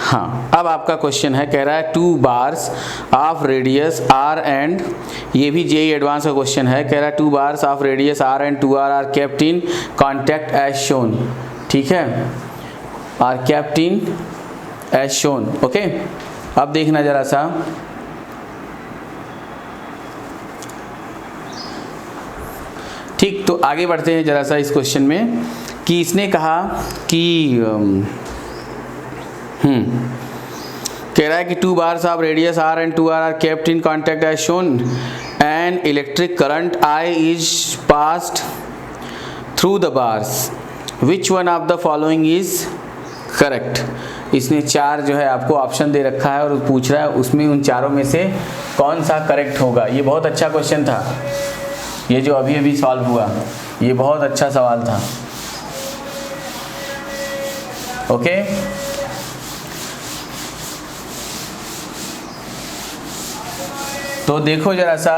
हाँ, अब आपका क्वेश्चन है, कह रहा है 2 bars of radius R and, ये भी जेईई एडवांस का क्वेश्चन है, कह रहा है 2 bars of radius R and 2 are kept in contact as shown. ठीक है, are kept in as shown. Okay, अब देखना जरा सा, ठीक, तो आगे बढ़ते हैं जरा सा इस क्वेश्चन में कि इसने कहा कि कह रहा है कि 2 bars of radius R and 2 are kept in contact as shown and electric current I is passed through the bars, which one of the following is correct. इसने 4 जो है आपको ऑप्शन दे रखा है और पूछ रहा है उसमें उन चारों में से कौन सा करेक्ट होगा। ये बहुत अच्छा क्वेश्चन था, ये जो अभी अभी सॉल्व हुआ, ये बहुत अच्छा सवाल था। ओके, तो देखो जरा सा,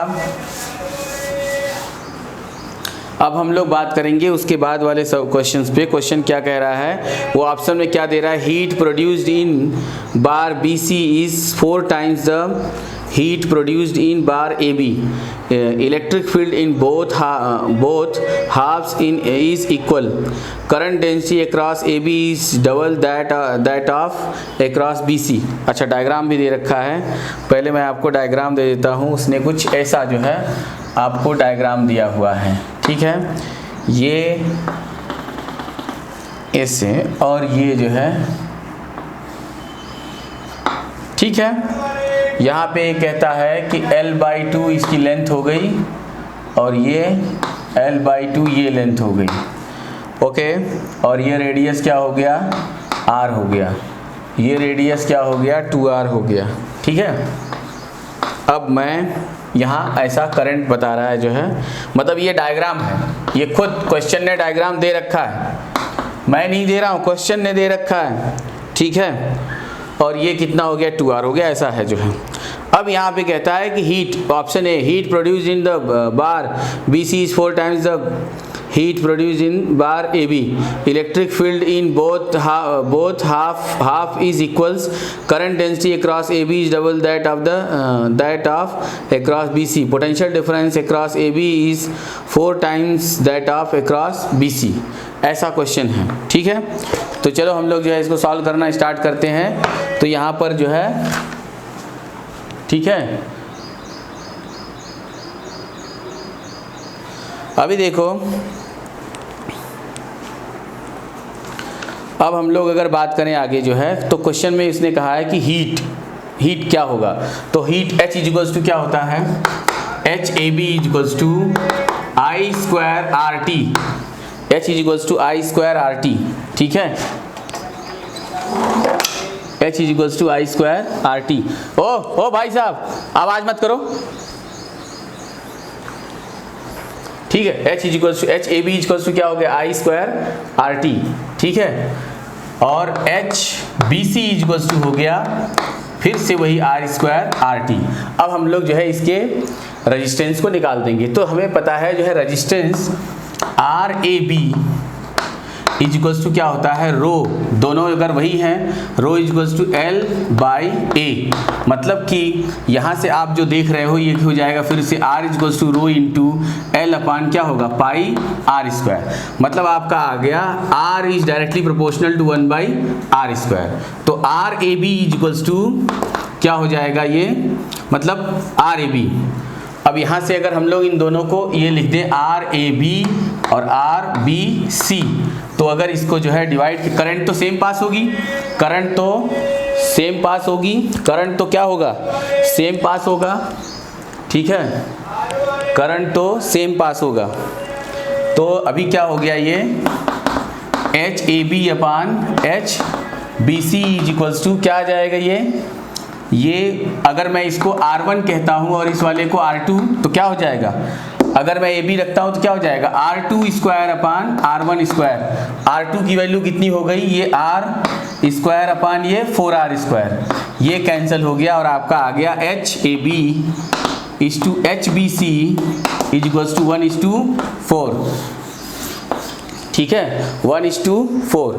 अब हम लोग बात करेंगे उसके बाद वाले सब क्वेश्चंस पे। क्वेश्चन क्या कह रहा है, वो ऑप्शन में क्या दे रहा है, heat produced in bar B C is 4 times the heat produced in bar A B, electric field in both halves in is equal, current density across A B is double that of across B C. अच्छा, diagram भी दे रखा है, पहले मैं आपको diagram दे देता हूँ। उसने कुछ ऐसा जो है आपको डायग्राम दिया हुआ है, ठीक है, ये ऐसे और ये जो है, ठीक है। यहाँ पे कहता है कि L/2 इसकी लेंथ हो गई और ये L/2 ये लेंथ हो गई। ओके, और ये रेडियस क्या हो गया, R हो गया, ये रेडियस क्या हो गया, 2R हो गया। ठीक है, अब मैं यहाँ ऐसा करंट बता रहा है जो है, मतलब ये डायग्राम है, ये खुद क्वेश्चन ने डायग्राम दे रखा है, मैं नहीं दे रहा हूँ, क्वेश्चन ने दे रखा है। ठीक है, और ये कितना हो गया, 2R हो गया, ऐसा है जो है। अब यहाँ पे कहता है कि heat, option A, heat produced in the bar B C is 4 times the heat produced in bar A B, electric field in both half is equals, current density across A B is double that of across B C, potential difference across A B is 4 times that of across B C. ऐसा question है। ठीक है, तो चलो हम लोग जो है इसको सॉल्व करना स्टार्ट करते हैं। तो यहाँ पर जो है, ठीक है, अभी देखो, अब हम लोग अगर बात करें आगे जो है, तो क्वेश्चन में इसने कहा है कि हीट क्या होगा, तो हीट H इक्वल्स टू क्या होता है, HAB equals to I square RT, H equals to I square RT। ठीक है, H equals to I square RT। ओ भाई साहब, आवाज मत करो। ठीक है, H equals to HAB equals to क्या हो गया, I स्क्वायर RT। ठीक है, और HBC इक्वल्स टू हो गया फिर से वही R स्क्वायर RT। अब हम लोग जो है इसके रेजिस्टेंस को निकाल देंगे। तो हमें पता है जो है रेजिस्टेंस RAB इक्वल्स टू क्या होता है, रो, दोनों अगर वही हैं, रो इक्वल्स टू L/A, मतलब कि यहाँ से आप जो देख रहे हो ये हो जाएगा फिर से R equals to rho into L upon क्या होगा, पाई R स्क्वायर। मतलब आपका आ गया R is directly proportional to 1/R square. तो RAB इक्वल्स टू क्या हो जाएगा, ये मतलब RAB। अब यहाँ से अगर हम लोग इन दोनों को ये लिख दें RAB और RBC, तो अगर इसको जो है डिवाइड, करंट तो सेम पास होगी, करंट तो सेम पास होगी, करंट तो क्या होगा, सेम पास होगा। ठीक है, करंट तो सेम पास होगा। तो अभी क्या हो गया, ये HAB upon HBC equals to क्या आ जाएगा, ये अगर मैं इसको R1 कहता हूँ और इस वाले को R2, तो क्या हो जाएगा, अगर मैं AB रखता हूँ तो क्या हो जाएगा, R2 square upon R1 square. R2 की वैल्यू कितनी हो गई, ये R स्क्वायर अपान ये 4R स्क्वायर, ये कैंसिल हो गया और आपका आ गया HAB is to HBC is equals to 1:4। ठीक है, 1:4।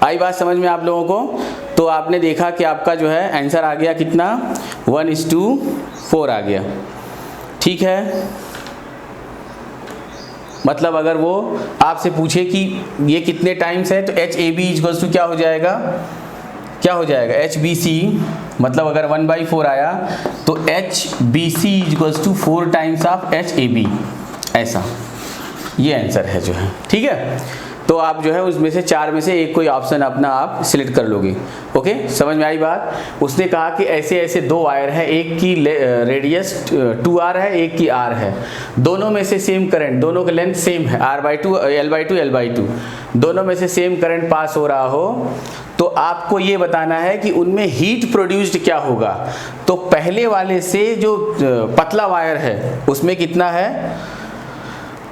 आई बात समझ में आप लोगों को? तो आपने देखा कि आपका जो है आंसर आ गया कितना, 1:4 आ गया। ठीक है, मतलब अगर वो आपसे पूछे कि ये कितने टाइम्स है तो HAB इक्वल्स टू क्या हो जाएगा, क्या हो जाएगा, HBC, मतलब अगर 1/4 आया तो HBC equals to 4 times of HAB, ऐसा ये आंसर है जो है। ठीक है, तो आप जो है उसमें से 4 में से एक कोई ऑप्शन अपना आप सिलेक्ट कर लोगे। ओके, समझ में आई बात? उसने कहा कि ऐसे ऐसे 2 वायर है, एक की रेडियस 2R है, एक की R है, दोनों में से सेम करंट, दोनों का लेंथ सेम है, R/2 L/2 L/2, दोनों में से सेम करंट पास हो रहा हो, तो आपको ये बताना है कि उनमें हीट प्रोड्यूस्ड क्या होगा। तो पहले वाले से जो पतला वायर है उसमें कितना है,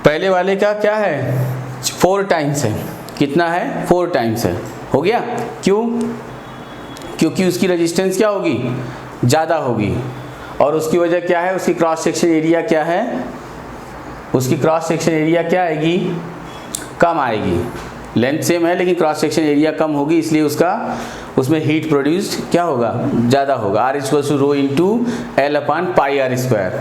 पहले वाले का क्या है, 4 टाइम्स है, कितना है, 4 टाइम्स है, हो गया। क्यों? क्योंकि उसकी रेजिस्टेंस क्या होगी, ज़्यादा होगी, और उसकी वजह क्या है, उसकी क्रॉस सेक्शन एरिया क्या है, उसकी क्रॉस सेक्शन एरिया क्या आएगी, कम आएगी। लेंथ सेम है लेकिन क्रॉस सेक्शन एरिया कम होगी, इसलिए उसमें हीट प्रोड्यूस्ड क्या होगा, ज़्यादा होगा। R = ρ × L/πr²।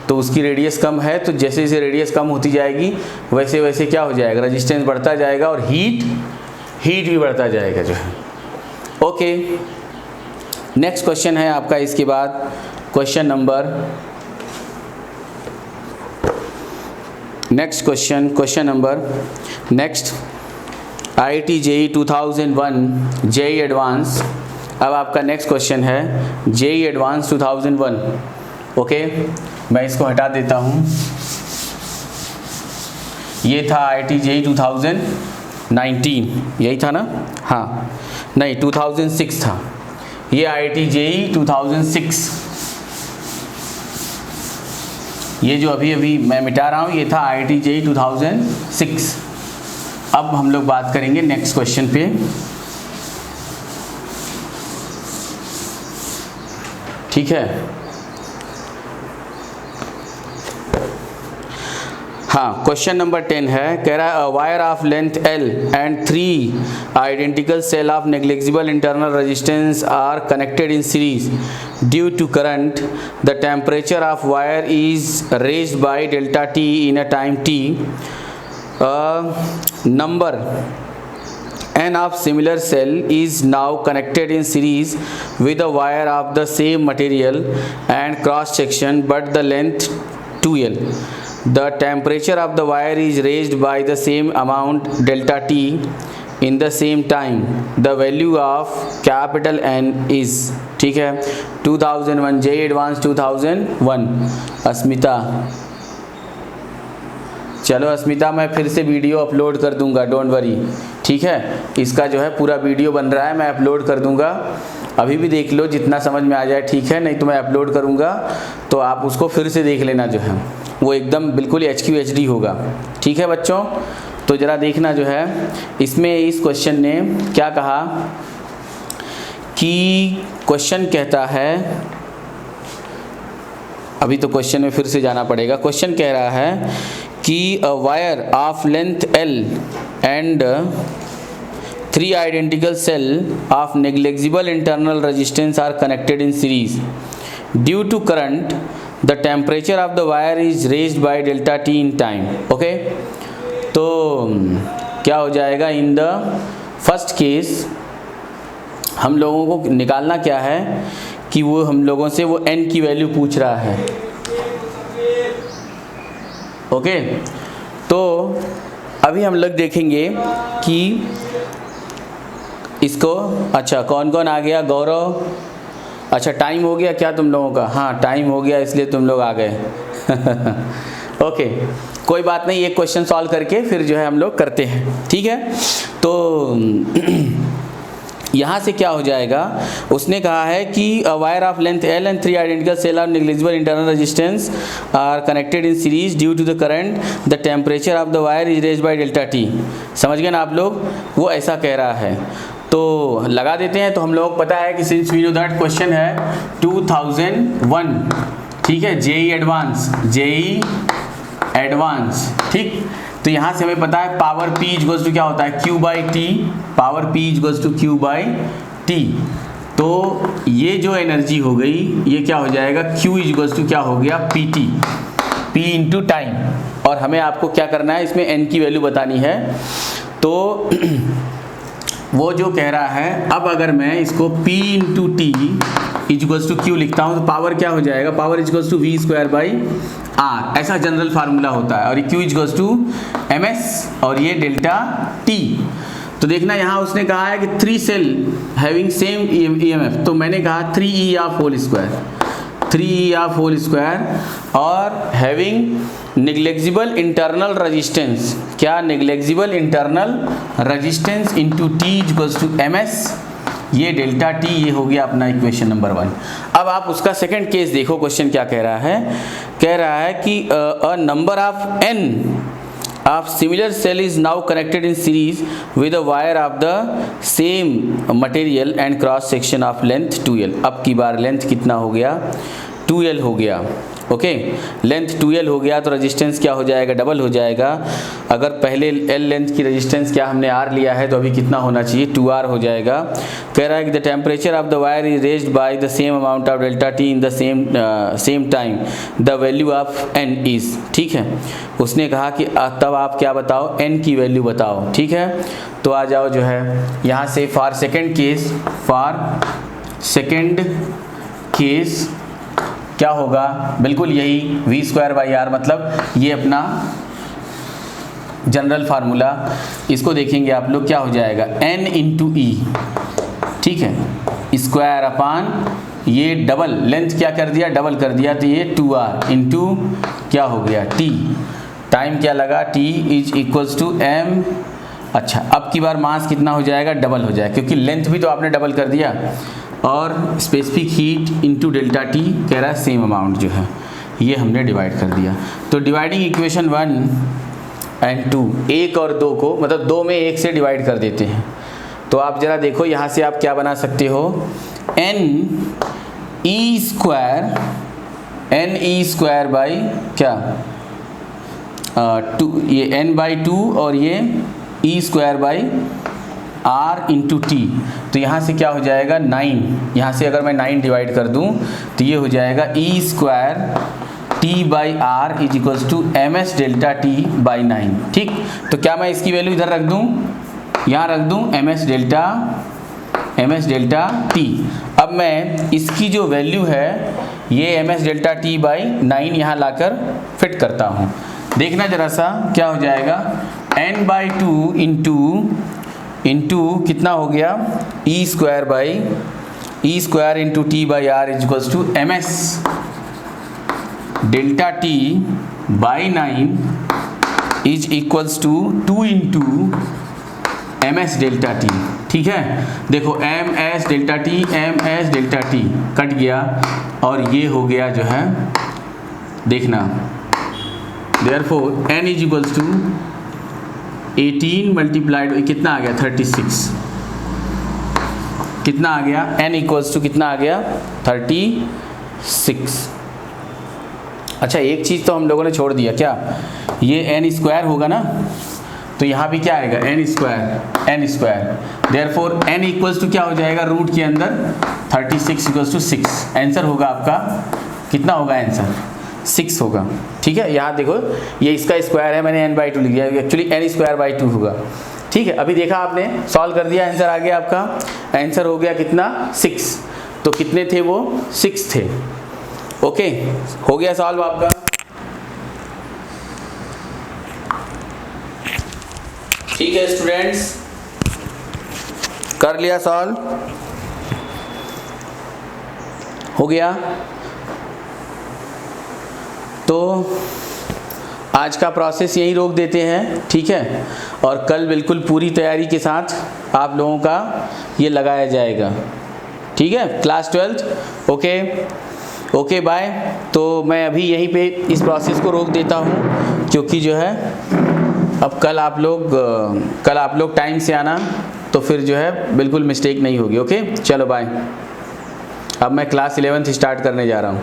तो उसकी रेडियस कम है, तो जैसे जैसे रेडियस कम होती जाएगी वैसे वैसे क्या हो जाएगा, रेजिस्टेंस बढ़ता जाएगा और हीट भी बढ़ता जाएगा जो है। ओके, नेक्स्ट क्वेश्चन है आपका इसके बाद, question number, next question number next IIT JEE 2001 JEE advance. अब आपका नेक्स्ट क्वेश्चन है JEE एडवांस 2001। ओके, मैं इसको हटा देता हूँ। ये था IIT JEE 2019, यही था ना, हाँ नहीं 2006 था, ये IIT JEE 2006, ये जो अभी मैं मिटा रहा हूँ ये था IIT JEE 2006। अब हम लोग बात करेंगे नेक्स्ट क्वेश्चन पे। ठीक है, हाँ, क्वेश्चन नंबर 10 है, कह रहा है wire of length L and 3 identical cell of negligible internal resistance are connected in series due to current, the temperature of wire is raised by delta T in a time T, number n of similar cell is now connected in series with a wire of the same material and cross section but the length 2L. The temperature of the wire is raised by the same amount delta T in the same time. The value of capital N is, ठीक है, 2001 JEE advance 2001। अस्मिता, चलो अस्मिता, मैं फिर से video upload कर दूंगा, don't worry. ठीक है, इसका जो है पूरा वीडियो बन रहा है, मैं अपलोड कर दूंगा, अभी भी देख लो जितना समझ में आ जाए, ठीक है, नहीं तो मैं अपलोड करूंगा तो आप उसको फिर से देख लेना जो है, वो एकदम बिल्कुल HQ HD होगा। ठीक है बच्चों, तो ज़रा देखना जो है इसमें, इस क्वेश्चन ने क्या कहा कि क्वेश्चन कहता है, अभी तो क्वेश्चन में फिर से जाना पड़ेगा। क्वेश्चन कह रहा है कि a wire of length L and 3 identical cell of negligible internal resistance are connected in series. Due to current, the temperature of the wire is raised by delta T in time. Okay? तो क्या हो जाएगा, in the first case हम लोगों को निकालना क्या है कि वो हम लोगों से वो n की वैल्यू पूछ रहा है। ओके, तो अभी हम लोग देखेंगे कि इसको, अच्छा कौन कौन आ गया, गौरव, अच्छा टाइम हो गया क्या तुम लोगों का, हाँ टाइम हो गया इसलिए तुम लोग आ गए। ओके, कोई बात नहीं, एक क्वेश्चन सॉल्व करके फिर जो है हम लोग करते हैं। ठीक है, तो यहाँ से क्या हो जाएगा, उसने कहा है कि wire of length L and 3 identical cell of negligible internal resistance are connected in series due to the current, the temperature of the wire is raised by delta T। समझ गए ना आप लोग, वो ऐसा कह रहा है, तो लगा देते हैं। तो हम लोग पता है कि since we know that question है 2001, ठीक है, JEE एडवांस, JEE एडवांस, ठीक। तो तो यहाँ से हमें पता है पावर P इक्वल्स टू क्या होता है, Q by T, power P equals to Q by T. तो ये जो एनर्जी हो गई ये क्या हो जाएगा, Q इक्वल्स टू क्या हो गया, PT, P इंटू टाइम। और हमें आपको क्या करना है, इसमें n की वैल्यू बतानी है। तो वो जो कह रहा है, अब अगर मैं इसको P into T equals to Q लिखता हूँ तो पावर क्या हो जाएगा, power equals to V square by R, ऐसा जनरल फार्मूला होता है। और ये Q इक्वल्स टू MS और ये डेल्टा T। तो देखना यहाँ उसने कहा है कि 3 सेल हैविंग सेम EMF, तो मैंने कहा 3E of whole square, 3E of whole square और हैविंग नेग्लेक्जिबल इंटरनल रेजिस्टेंस, क्या negligible internal resistance into T equals to MS, ये डेल्टा T, ये हो गया अपना इक्वेशन नंबर 1। अब आप उसका सेकंड केस देखो, क्वेश्चन क्या कह रहा है, कह रहा है कि a number of n of similar cell is now connected in series with a wire of the same material and cross section of length 2l। अब की बार लेंथ कितना हो गया, 2l हो गया। ओके, लेंथ 2l हो गया तो रेजिस्टेंस क्या हो जाएगा, डबल हो जाएगा। अगर पहले l लेंथ की रेजिस्टेंस क्या हमने r लिया है तो अभी कितना होना चाहिए, 2r हो जाएगा। कह रहा है कि the temperature of the wire is raised by the same amount of delta T in the same time, the value of n is, ठीक है। उसने कहा कि तब आप क्या बताओ, n की वैल्यू बताओ, ठीक है। तो आ जाओ जो है यहाँ से फॉर सेकेंड केस क्या होगा, बिल्कुल यही V स्क्वायर बाई आर, मतलब ये अपना जनरल फार्मूला। इसको देखेंगे आप लोग, क्या हो जाएगा n इंटू ई, ठीक है, स्क्वायर अपान ये डबल लेंथ क्या कर दिया, डबल कर दिया, तो ये 2r इंटू क्या हो गया t, टाइम क्या लगा t is equals to m। अच्छा, अब की बार मास कितना हो जाएगा, डबल हो जाएगा, क्योंकि लेंथ भी तो आपने डबल कर दिया। और specific heat into delta T, कह रहा है सेम अमाउंट जो है, ये हमने डिवाइड कर दिया। तो डिवाइडिंग इक्वेशन 1 एंड 2, 1 और 2 को, मतलब 2 में 1 से डिवाइड कर देते हैं। तो आप जरा देखो यहाँ से आप क्या बना सकते हो, n e स्क्वायर बाई क्या 2, ये n बाई 2 और ये e square by r into T. तो यहाँ से क्या हो जाएगा 9, यहाँ से अगर मैं 9 डिवाइड कर दूँ तो ये हो जाएगा e square t by r is equals to ms delta t by 9, ठीक। तो क्या मैं इसकी वैल्यू इधर रख दूँ, यहाँ रख दूँ ms डेल्टा t। अब मैं इसकी जो वैल्यू है ये ms डेल्टा t बाई 9 यहाँ लाकर फिट करता हूँ। देखना जरा सा क्या हो जाएगा, n बाई 2 इंटू कितना हो गया, e square into T by R is equals to ms delta t by 9 is equals to 2 into ms delta t, ठीक है। देखो ms डेल्टा t कट गया और ये हो गया जो है, देखना, therefore n is equals to 18 multiplied कितना आ गया 36, कितना आ गया, n इक्वल्स टू कितना आ गया 36। अच्छा, एक चीज़ तो हम लोगों ने छोड़ दिया, क्या, ये n स्क्वायर होगा ना, तो यहाँ भी क्या आएगा n square, therefore n equals to क्या हो जाएगा, रूट के अंदर 36 इक्वल्स टू 6। आंसर होगा आपका कितना होगा, आंसर 6 होगा, ठीक है। यहाँ देखो ये इसका स्क्वायर है, मैंने n बाई 2 लिख दिया, एक्चुअली n स्क्वायर बाई 2 होगा, ठीक है। अभी देखा आपने, सॉल्व कर दिया, आंसर आ गया आपका, आंसर हो गया कितना 6। तो कितने थे वो, 6 थे। ओके, हो गया सॉल्व आपका। ठीक है स्टूडेंट्स, कर लिया सॉल्व, हो गया। तो आज का प्रोसेस यहीं रोक देते हैं, ठीक है। और कल बिल्कुल पूरी तैयारी के साथ आप लोगों का ये लगाया जाएगा, ठीक है, क्लास 12। Okay bye. तो मैं अभी यहीं पे इस प्रोसेस को रोक देता हूँ, क्योंकि जो है अब कल आप लोग टाइम से आना, तो फिर जो है बिल्कुल मिस्टेक नहीं होगी। ओके, चलो बाय। अब मैं क्लास 11th स्टार्ट करने जा रहा हूँ।